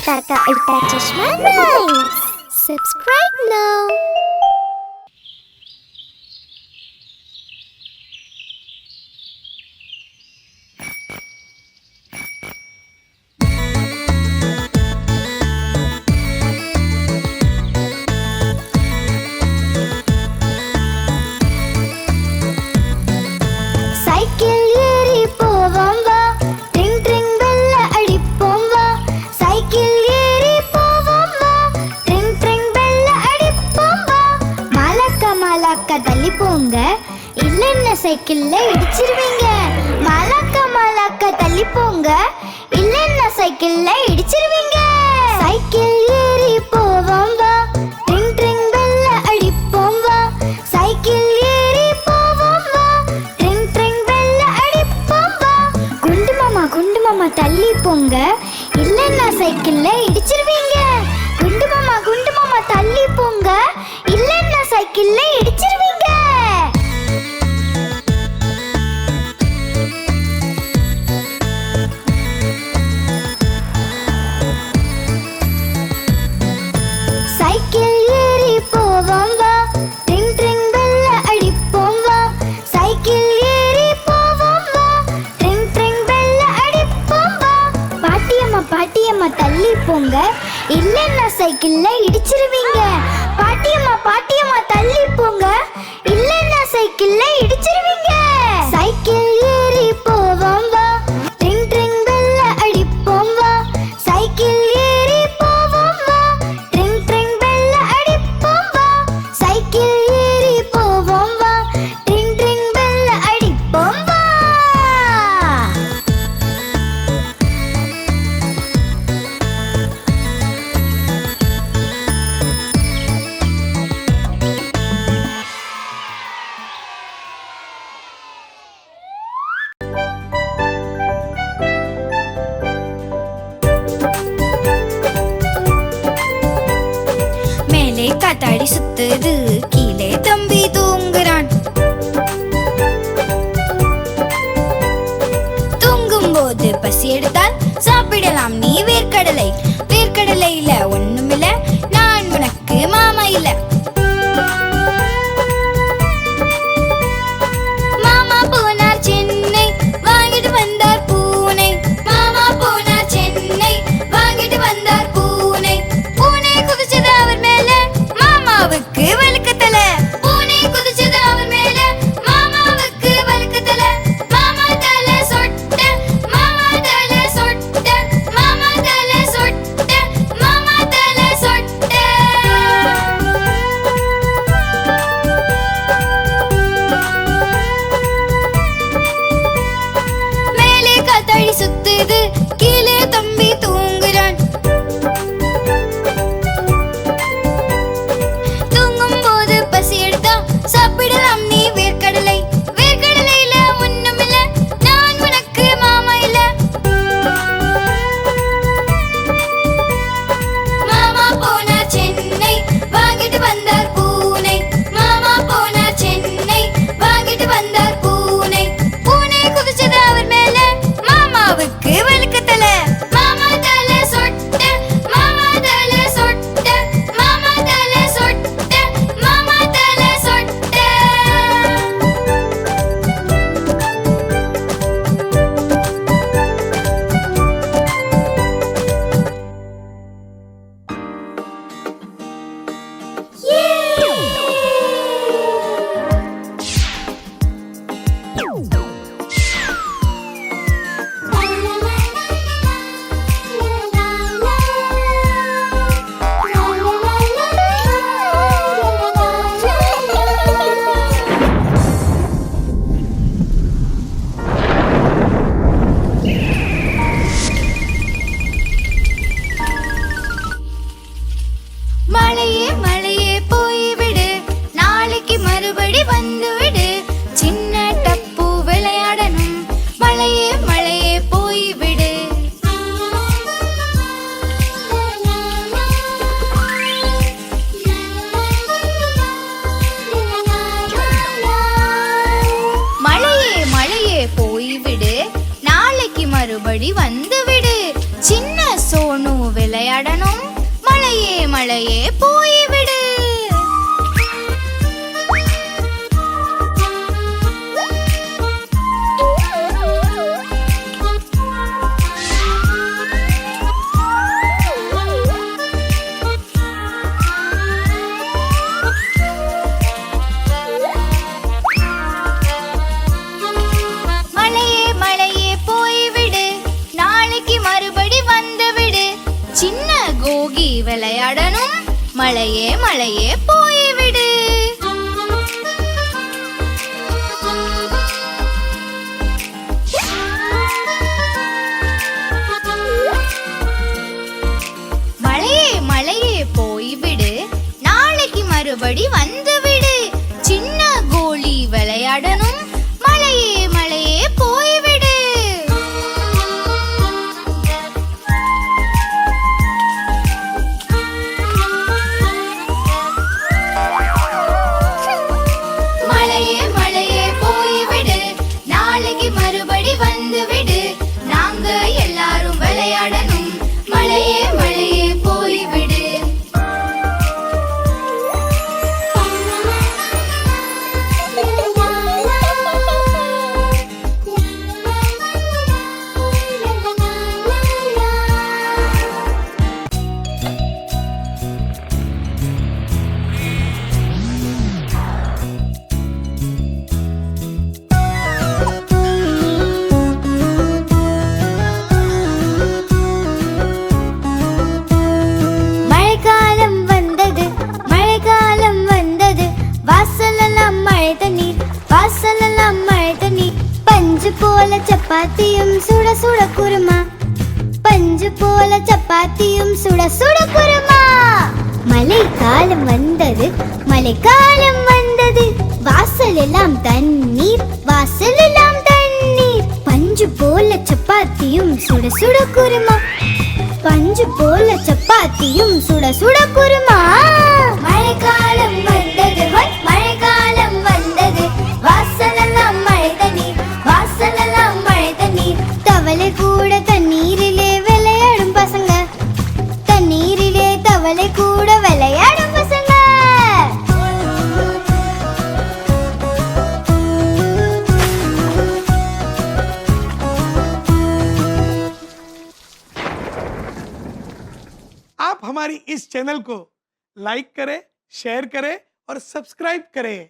Ultra Chashma Rhymes. Subscribe now. போங்க இல்லன்னா சைக்கிள்ல இடிச்சிருவீங்க. மலக்க மலக்க தள்ளி போங்க இல்லன்னா சைக்கிள்ல இடிச்சிருவீங்க. சைக்கிள் ஏறி போவோம் வா, ட்ரிங் ட்ரிங் பெல்ல அடிப்போம் வா. சைக்கிள் ஏறி போவோம் வா, ட்ரிங் ட்ரிங் பெல்ல அடிப்போம் வா. குண்டு மாமா தள்ளி போங்க இல்லன்னா சைக்கிள்ல இடிச்சிருவீங்க. குண்டு மாமா தள்ளி போங்க இல்லன்னா சைக்கிள்ல இடிச்சிருவீங்க. சைக்கிள் ஏறி போவோம் வா, ட்ரிங் ட்ரிங் பெல்ல அடிப்போம் வா. சைக்கிள் ஏறி போவோம் வா, ட்ரிங் ட்ரிங் பெல்ல அடிப்போம் வா. பாட்டியம்மா தள்ளி போங்க இல்லன்னா சைக்கிள்ல இடிச்சிருவீங்க. பாட்டியம்மா தள்ளி போங்க இல்லன்னா சைக்கிள்ல இடிச்சிருவீங்க. சைக்கிள் ஏறி போவோம் வா, ட்ரிங் ட்ரிங் பெல்ல அடிப்போம் வா. சைக்கிள் ஏறி போவோம் வா, ட்ரிங் ட்ரிங் பெல்ல அடிப்போம் வா. சைக்கிள் ஏறி போவோம் வா, ட்ரிங் ட்ரிங் பெல்ல அடிப்போம் வா. காத்தாடி சுத்துது, கீழே தம்பி தூங்குறான். தூங்கும் போது பசி எடுத்தால் சாப்பிடலாம் நீ வேர்க்கடலை. வேர்க்கடலையில ஒண்ணுமில்ல, நான் உனக்கு மாமா இல்ல. மாமா போனார் சென்னை, வாங்கிட்டு வந்தார் பூனை. மாமா போனார் சென்னை, வாங்கிட்டு வந்தார் பூனை. பூனை குதிச்சது அவர் மேல, மாமாவுக்கு வழுக்க தலை. பூனை குதிச்சது அவர் மேல, மாமாவுக்கு வழுக்க தலை. மாமா தலை சொட்ட, மாமா தலை சொட்ட, மாமா தலை சொட்ட, மாமா தலை சொட்ட. மேலே காத்தாடி சுத்துது, கீழே தம்பி தூங்குறான். சாப்பிடலாம் நீ வேர்க்கடலை. வேர்க்கடலையில ஒண்ணுமில்ல, நான் உனக்கு மாமா இல்ல. மாமா போனார் சென்னை, வாங்கிட்டு வந்தார் பூனை. மாமா போனார் சென்னை, வாங்கிட்டு வந்தார் பூனை. பூனை குதிச்சது அவர் மேல, மாமாவுக்கு வழுக்க தலை. மாமா தலை சொட்ட, மாமா தலை சொட்ட, மாமா தலை சொட்ட, மாமா தலை சொட்ட. மழையே மழையே போய்விடு, நாளைக்கு மறுபடி வந்துவிடு. சின்ன டப்பு விளையாடணும், மழையே மழையே போய்விடு. மழையே மழையே போய்விடு, நாளைக்கு மறுபடி வந்துவிடு. சின்ன சோனு விளையாட விளையாடணும் மழையே மழையே போய்விடு மழையே மழையே போய்விடு நாளைக்கு மறுபடி வந்துவிடு சின்ன கோலி விளையாடணும் மழையே மழையே போய்விடு மழையே மழையே போய்விடு நாளைக்கு மறுபடி வந்துவிடு நாங்க எல்லாரும் விளையாடணும் மழையே மழையே போய்விடு மழைக்காலம் வந்தது மழைக்காலம் வந்தது வாசலெல்லாம் மழை தண்ணீர் வாசலெல்லாம் மழை தண்ணீர் பஞ்சு போல சப்பாத்தியும் சுட சுட குருமா பஞ்சு போல சப்பாத்தியும் சுட சுட குருமா மழைக்காலம் வந்தது மழைக்காலம் வந்தது வாசலெல்லாம் தண்ணீர் வாசலெல்லாம் தண்ணீர் பஞ்சு போல சப்பாத்தியும் சுட சுட குருமா பஞ்சு போல சப்பாத்தியும் சுட சுட குருமா மழைக்காலம் வந்தது மழைக்காலம் வந்தது வாசலெல்லாம் மழை தண்ணீர் வாசலெல்லாம் மழை தண்ணீர் தவளை கூட தண்ணீரிலே விளையாடும் பசங்க தண்ணீரிலே தவளை கூட விளையாடும் பசங்க आप हमारी इस चैनल को लाइक करें, शेयर करें और सब्सक्राइब करें।